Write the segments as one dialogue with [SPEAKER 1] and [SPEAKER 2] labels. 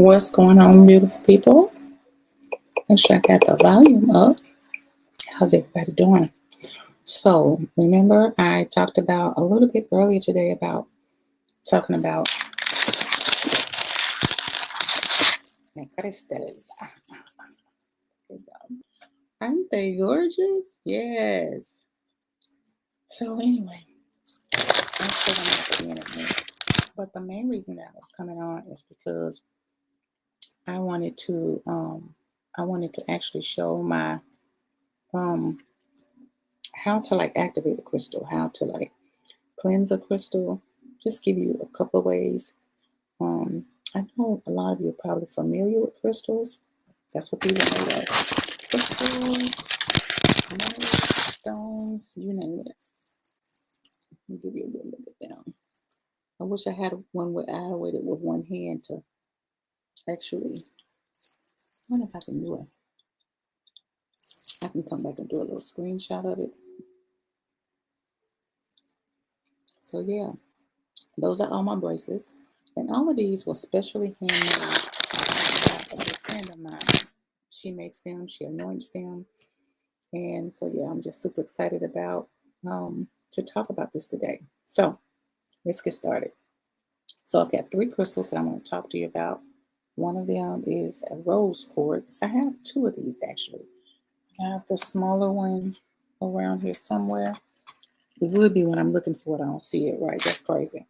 [SPEAKER 1] What's going on, beautiful people? Make sure I got the volume up. How's everybody doing? So, remember, I talked about a little bit earlier today about talking about crystals. Aren't they gorgeous? Yes. So, anyway, I'm still not at the end of it. But the main reason that I was coming on is because I wanted to actually show my how to activate a crystal, how to cleanse a crystal. Just give you a couple of ways. I know a lot of you are probably familiar with crystals. That's what these are made of. Crystals, minerals, stones, you name it. I'll give you a little bit down. I wish I had one where I waited with one hand to actually. I wonder if I can do it. I can come back and do a little screenshot of it. So yeah, those are all my bracelets. And all of these were specially handmade by a friend of mine. She makes them, she anoints them. And so, yeah, I'm just super excited about to talk about this today. So let's get started. So I've got 3 crystals that I'm going to talk to you about. One of them is a rose quartz. I have 2 of these actually. I have the smaller one around here somewhere. It would be when I'm looking for it. I don't see it, right? That's crazy.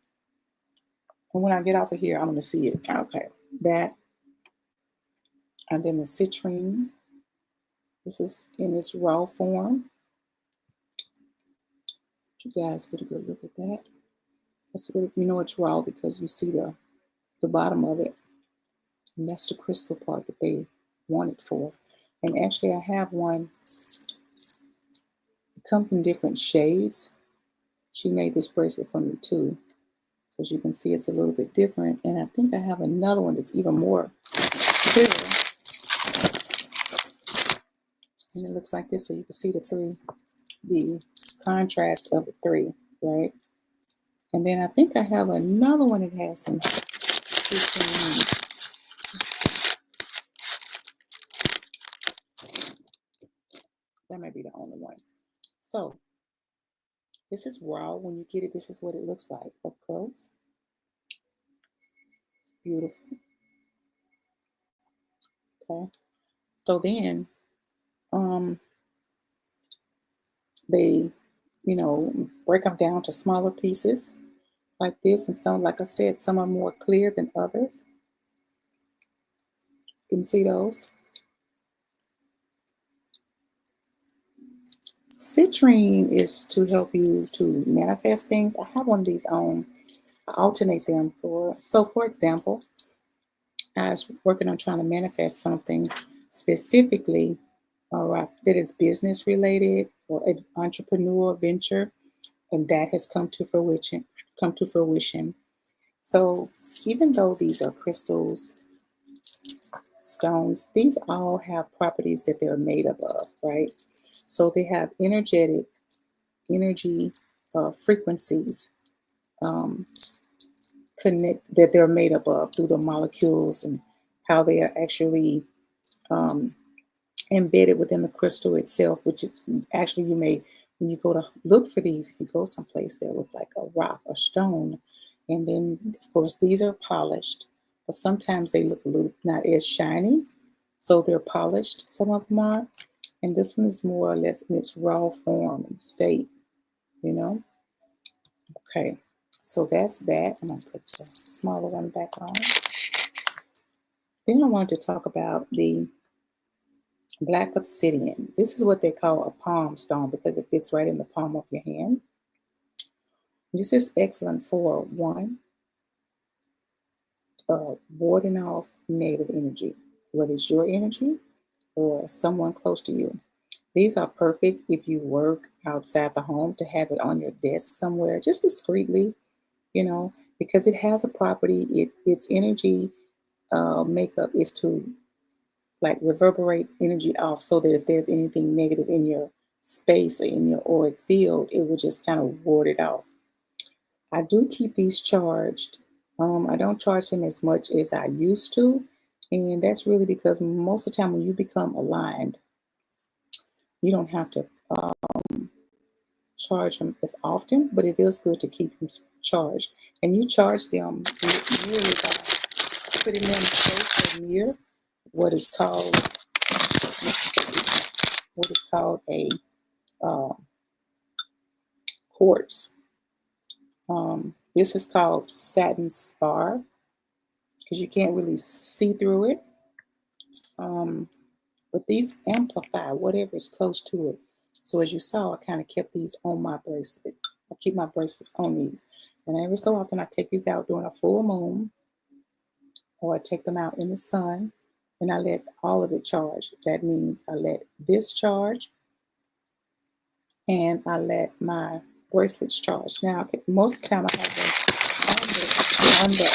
[SPEAKER 1] And when I get off of here, I'm going to see it. Okay. That. And then the citrine. This is in its raw form. You guys get a good look at that. That's really, you know it's raw because you see the bottom of it. And that's the crystal part that they want it for. And actually I have one. It comes in different shades. She made this bracelet for me too. So as you can see, it's a little bit different. And I think I have another one that's even more clear. And it looks like this, so you can see the contrast of the 3, right? And then I think I have another one that has some citrine. That might be the only one. So this is raw. When you get it, this is what it looks like up close. It's beautiful. Okay. So then they, break them down to smaller pieces like this. And some, like I said, some are more clear than others. You can see those. Citrine is to help you to manifest things. I have one of these on. I alternate them for example, I was working on trying to manifest something specifically that is business related or an entrepreneur venture, and that has come to fruition. So even though these are crystals, stones, these all have properties that they're made up of, right? So they have energy frequencies connect that they're made up of through the molecules and how they are actually embedded within the crystal itself, which is actually, you may, when you go to look for these, if you go someplace, they'll look like a rock or stone. And then, of course, these are polished, but sometimes they look a little not as shiny. So they're polished, some of them are. And this one is more or less in its raw form and state, Okay, so that's that. I'm going to put the smaller one back on. Then I wanted to talk about the black obsidian. This is what they call a palm stone because it fits right in the palm of your hand. This is excellent for one, warding off negative energy, whether it's your energy or someone close to you. These are perfect if you work outside the home, to have it on your desk somewhere, just discreetly, because it has a property. Its energy makeup is to reverberate energy off, so that if there's anything negative in your space or in your auric field, it will just kind of ward it off. I do keep these charged. I don't charge them as much as I used to, And that's really because most of the time when you become aligned, you don't have to charge them as often, but it is good to keep them charged. And you charge them really by putting them close or near what is called a uh, quartz. This is called satin spar because you can't really see through it. But these amplify whatever is close to it. So as you saw, I kind of kept these on my bracelet. I keep my bracelets on these. And every so often I take these out during a full moon, or I take them out in the sun, and I let all of it charge. That means I let this charge and I let my bracelets charge. Now, most of the time I have them on the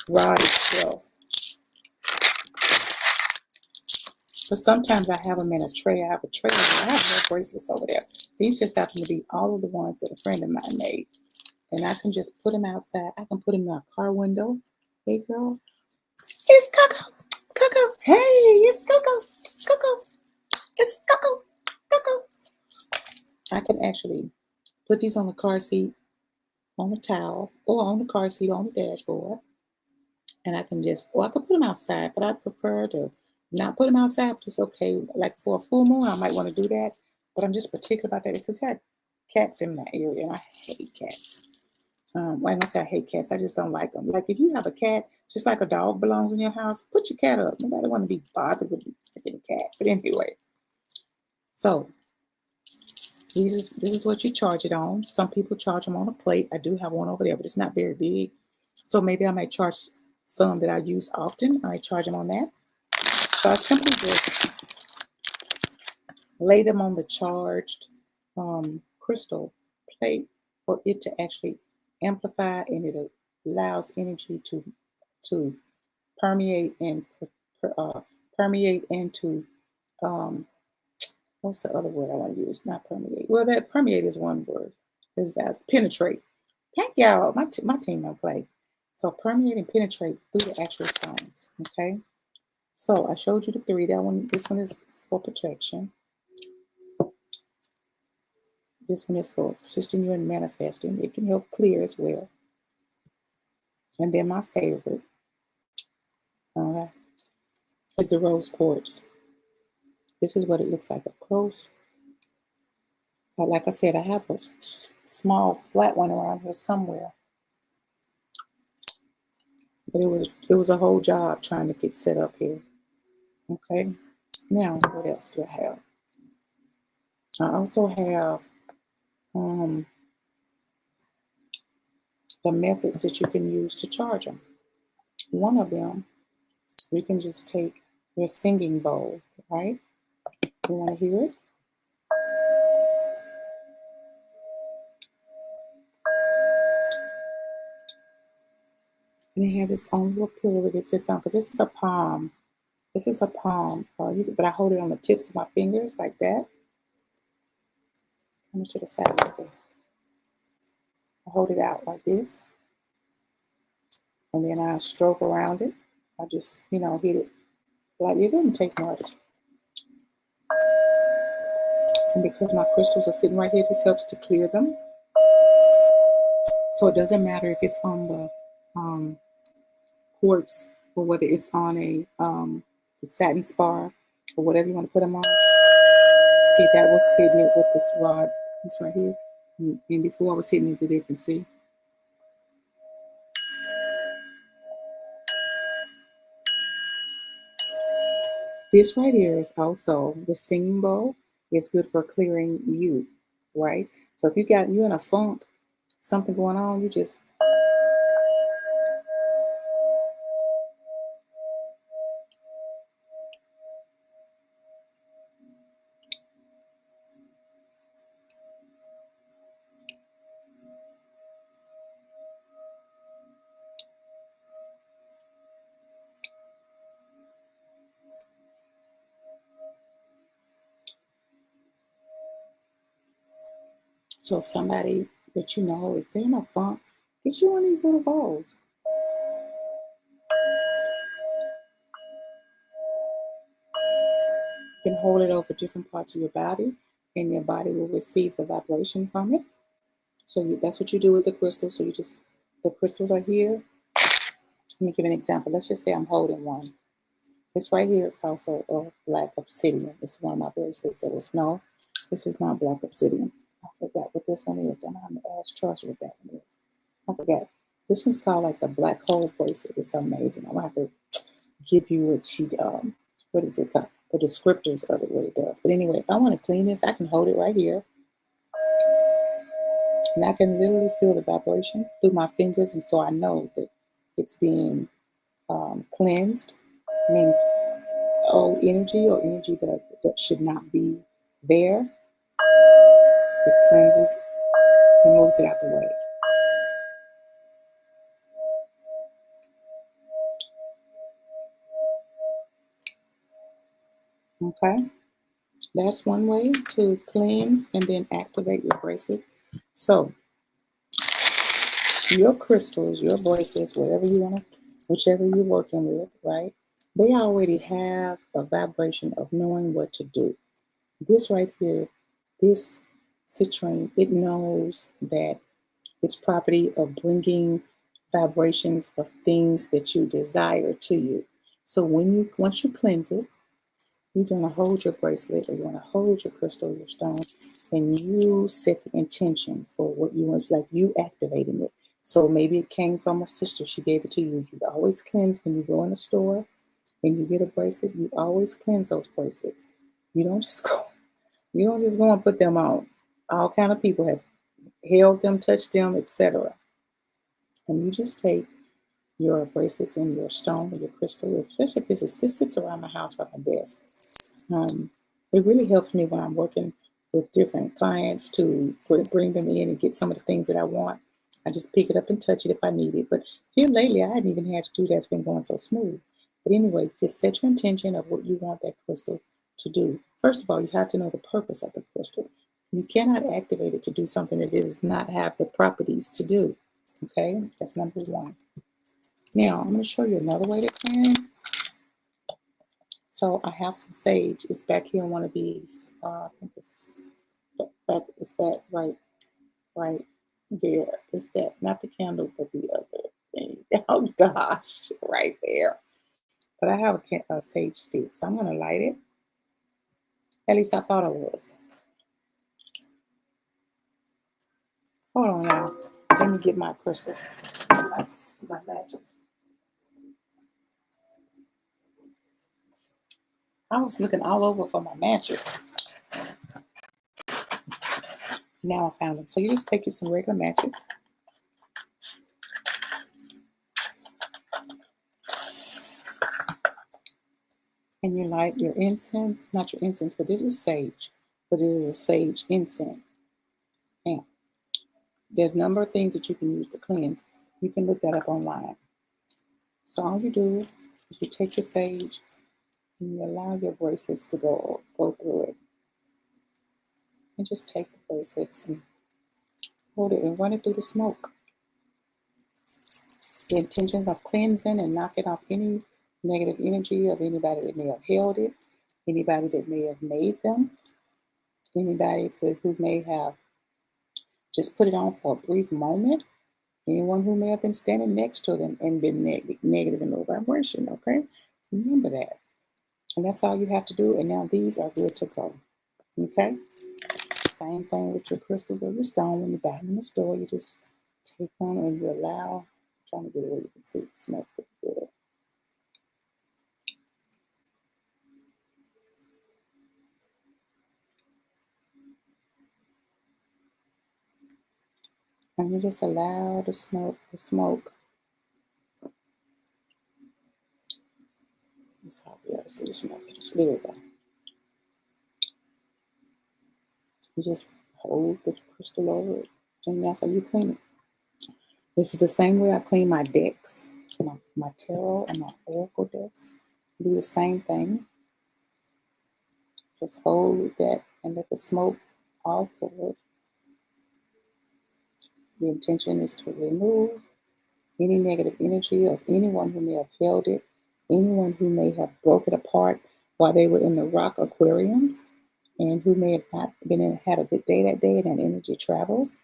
[SPEAKER 1] rod itself. But sometimes I have them in a tray. I have a tray, and I have more bracelets over there. These just happen to be all of the ones that a friend of mine made. And I can just put them outside. I can put them in a car window. Hey, girl. It's Coco. Coco. Hey, it's Coco. Coco. It's Coco. Coco. I can actually put these on the car seat, on the towel, or on the car seat, on the dashboard. And I can just, or I could put them outside, but I prefer to not put them outside, but it's okay. Like for a full moon, I might want to do that. But I'm just particular about that because I had cats in that area, and I hate cats. Well, I'm gonna say I hate cats. I just don't like them. Like if you have a cat, just like a dog belongs in your house, put your cat up. Nobody want to be bothered with the cat. But anyway, so this is what you charge it on. Some people charge them on a plate. I do have one over there, but it's not very big. So maybe I might charge some that I use often. I might charge them on that. So I simply just lay them on the charged crystal plate for it to actually amplify, and it allows energy to permeate and permeate into what's the other word I want to use? Not permeate. Well, that permeate is one word. Is that penetrate? Thank y'all. My team don't play. So permeate and penetrate through the actual stones. Okay. So I showed you the three. This one is for protection. This one is for assisting you in manifesting. It can help clear as well. And then my favorite is the rose quartz. This is what it looks like up close. Like I said, I have a small flat one around here somewhere. But it was a whole job trying to get set up here. Okay. Now, what else do I have? I also have the methods that you can use to charge them. One of them, you can just take your singing bowl, right? You want to hear it? And it has its own little pillow that it sits on, because this is a palm. This is a palm, but I hold it on the tips of my fingers like that. Come to the side, let's see. I hold it out like this, and then I stroke around it. I just, hit it. Like, it doesn't take much. And because my crystals are sitting right here, this helps to clear them. So it doesn't matter if it's on the quartz or whether it's on a satin spar or whatever you want to put them on. See, that was hitting it with this rod, this right here. And before I was hitting it to different, see? This right here is also the singing bowl. It's good for clearing you, right? So if you in a funk, something going on, you just so if somebody that you know is in a funk, get you one of these little bowls. You can hold it over different parts of your body, and your body will receive the vibration from it. So that's what you do with the crystals. So the crystals are here. Let me give an example. Let's just say I'm holding one. This right here is also a black obsidian. It's one of my bracelets. So it's no, this is not black obsidian. I forgot what this one is. I'm going to ask Trust what that one is. I forgot. This one's called like the black hole bracelet. It's amazing. I'm going to have to give you what is it called? The descriptors of it, what it does. But anyway, if I want to clean this, I can hold it right here. And I can literally feel the vibration through my fingers. And so I know that it's being cleansed. It means old energy or energy that should not be there. It cleanses and moves it out the way. Okay, that's one way to cleanse and then activate your bracelets. So your crystals, your bracelets, whichever you're working with, right? They already have a vibration of knowing what to do. This right here, this citrine, it knows that it's property of bringing vibrations of things that you desire to you. So once you cleanse it, you're gonna hold your bracelet or you're gonna hold your crystal, your stone, and you set the intention for what you want. It's like you activating it. So maybe it came from a sister, she gave it to you. You always cleanse when you go in the store and you get a bracelet, you always cleanse those bracelets. You don't just go and put them on. All kind of people have held them, touched them, etc. And you just take your bracelets and your stone or your crystal, especially if this sits around my house by my desk. It really helps me when I'm working with different clients to bring them in and get some of the things that I want. I just pick it up and touch it if I need it. But here lately, I hadn't even had to do that. It's been going so smooth. But anyway, just set your intention of what you want that crystal to do. First of all, you have to know the purpose of the crystal. You cannot activate it to do something that it does not have the properties to do. Okay, that's number one. Now, I'm going to show you another way to cleanse. So I have some sage. It's back here in one of these. I think it's that right there. It's that, not the candle, but the other thing. Oh gosh, right there. But I have a sage stick, so I'm gonna light it. At least I thought I was. Hold on, y'all. Let me get my crystals, my matches. I was looking all over for my matches. Now I found them. So you just take you some regular matches. And you light your incense, not your incense, but this is sage, but it is a sage incense. And there's a number of things that you can use to cleanse. You can look that up online. So all you do is you take your sage and you allow your bracelets to go through it. And just take the bracelets and hold it and run it through the smoke. The intention of cleansing and knocking off any negative energy of anybody that may have held it, anybody that may have made them, anybody who may have just put it on for a brief moment, anyone who may have been standing next to them and been negative and low vibration, okay? Remember that. And that's all you have to do. And now these are good to go, okay? Same thing with your crystals or your stone. When you buy them in the store, you just take one and you allow, I'm trying to get it where you can see the smoke pretty good. And you just allow the smoke. It's hard for you to see the smoke. Just there we go. You just hold this crystal over it. And that's how you clean it. This is the same way I clean my decks, my tarot and my oracle decks. Do the same thing. Just hold that and let the smoke all over it. The intention is to remove any negative energy of anyone who may have held it, anyone who may have broke it apart while they were in the rock aquariums, and who may have not had a good day that day and that energy travels.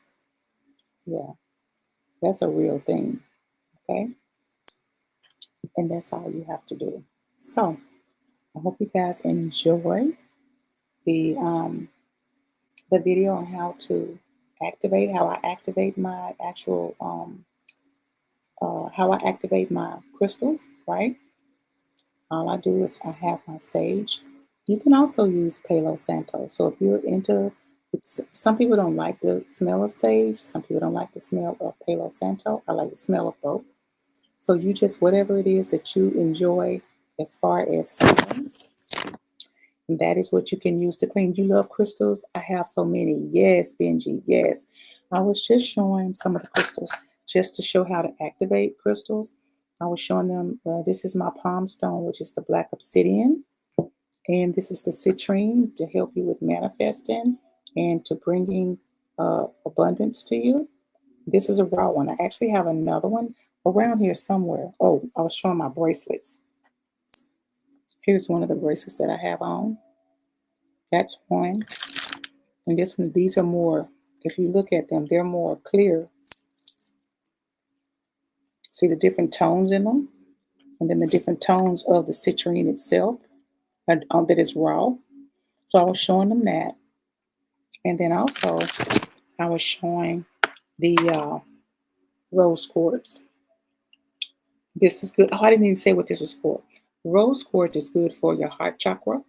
[SPEAKER 1] Yeah, that's a real thing. Okay, and that's all you have to do. So I hope you guys enjoy the um, the video on how I activate my actual how I activate my crystals. Right. All I do is I have my sage. You can also use Palo Santo. So if you're into it's some people don't like the smell of sage, some people don't like the smell of Palo Santo. I like the smell of both. So you just whatever it is that you enjoy as far as smelling, and that is what you can use to clean. You love crystals? I have so many. Yes, Benji. Yes. I was just showing some of the crystals just to show how to activate crystals. I was showing them, this is my palm stone, which is the black obsidian. And this is the citrine to help you with manifesting and to bringing abundance to you. This is a raw one. I actually have another one around here somewhere. Oh, I was showing my bracelets. Here's one of the bracelets that I have on. That's one. And this one, these are more, if you look at them, they're more clear. See the different tones in them? And then the different tones of the citrine itself that is raw. So I was showing them that. And then also I was showing the rose quartz. This is good. Oh, I didn't even say what this was for. Rose quartz is good for your heart chakra.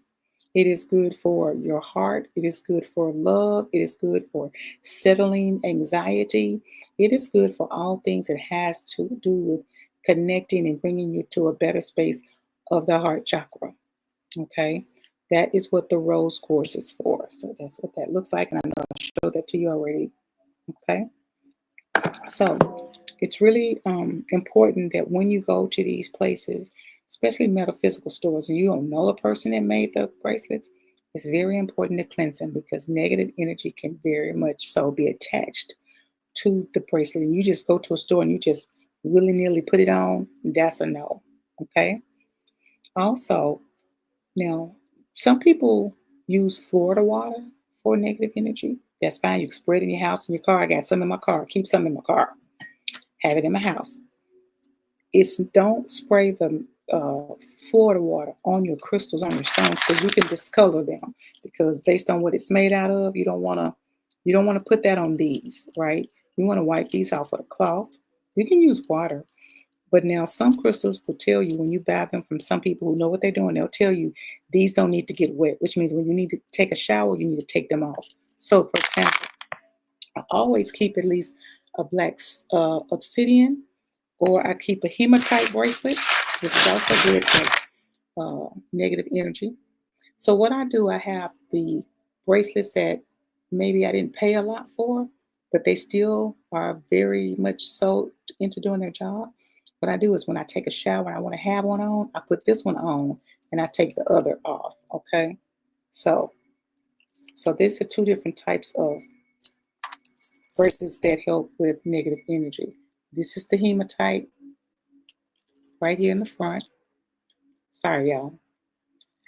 [SPEAKER 1] It is good for your heart. It is good for love. It is good for settling anxiety. It is good for all things that has to do with connecting and bringing you to a better space of the heart chakra. Okay. That is what the rose quartz is for. So that's what that looks like. And I know I showed that to you already. Okay. So it's really important that when you go to these places, especially metaphysical stores, and you don't know the person that made the bracelets, it's very important to cleanse them because negative energy can very much so be attached to the bracelet. And you just go to a store and you just willy-nilly put it on, that's a no. Okay. Also, now some people use Florida water for negative energy. That's fine. You can spray it in your house, in your car. I got some in my car. Keep some in my car. Have it in my house. It's don't spray the Florida water on your crystals, on your stones, because you can discolor them. Because based on what it's made out of, you don't want to put that on these, right? You want to wipe these off with a cloth. You can use water, but now some crystals will tell you when you buy them from some people who know what they're doing. They'll tell you these don't need to get wet, which means when you need to take a shower, you need to take them off. So, for example, I always keep at least a black obsidian, or I keep a hematite bracelet. This is also good for negative energy. So what I do, I have the bracelets that maybe I didn't pay a lot for, but they still are very much so into doing their job. What I do is when I take a shower and I want to have one on, I put this one on and I take the other off. Okay. So these are two different types of bracelets that help with negative energy. This is the hematite right here in the front. Sorry, y'all.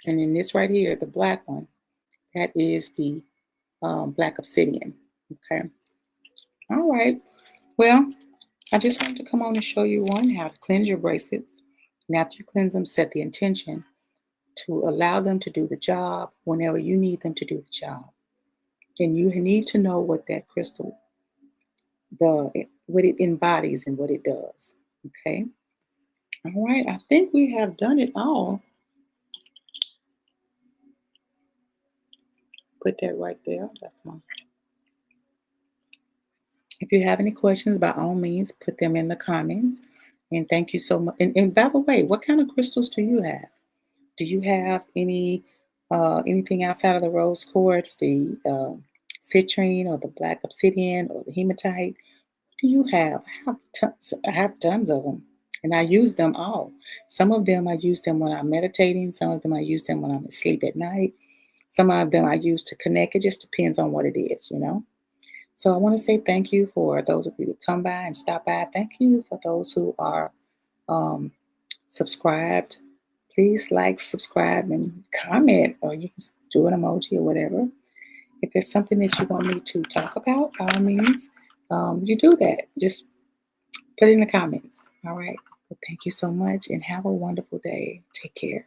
[SPEAKER 1] And then this right here, the black one, that is the black obsidian. Okay. All right. Well, I just wanted to come on and show you one, how to cleanse your bracelets. And after you cleanse them, set the intention to allow them to do the job whenever you need them to do the job. And you need to know what that crystal, what it embodies and what it does. Okay. All right. I think we have done it all. Put that right there. That's mine. If you have any questions, by all means, put them in the comments. And thank you so much. And by the way, what kind of crystals do you have? Do you have anything outside of the rose quartz, the citrine, or the black obsidian, or the hematite? What do you have? I have tons of them, and I use them all. Some of them I use them when I'm meditating. Some of them I use them when I'm asleep at night. Some of them I use to connect. It just depends on what it is, you know. So I want to say thank you for those of you that come by and stop by. Thank you for those who are um, subscribed. Please like, subscribe, and comment, or you can do an emoji or whatever. If there's something that you want me to talk about, by all means, you do that. Just put it in the comments. All right. Well, thank you so much and have a wonderful day. Take care.